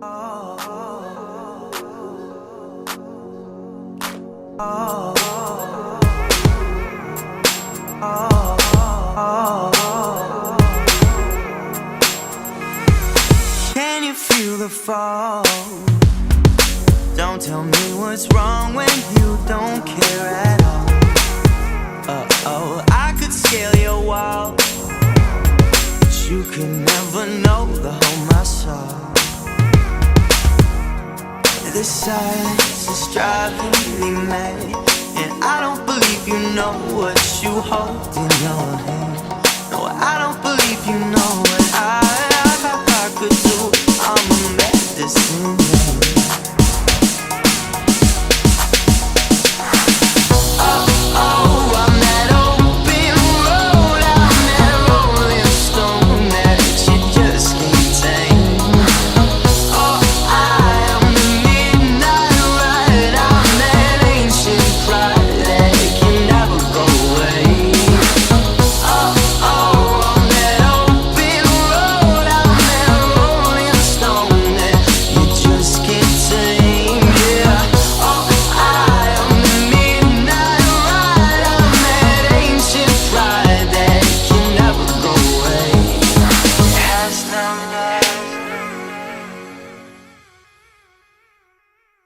Can you feel the fall? Don't tell me what's wrong when you don't care at all. I could scale your wall, but you could never know the home I saw. This silence is driving me mad, and I don't believe you know what you hold in your hand. No, I don't believe you know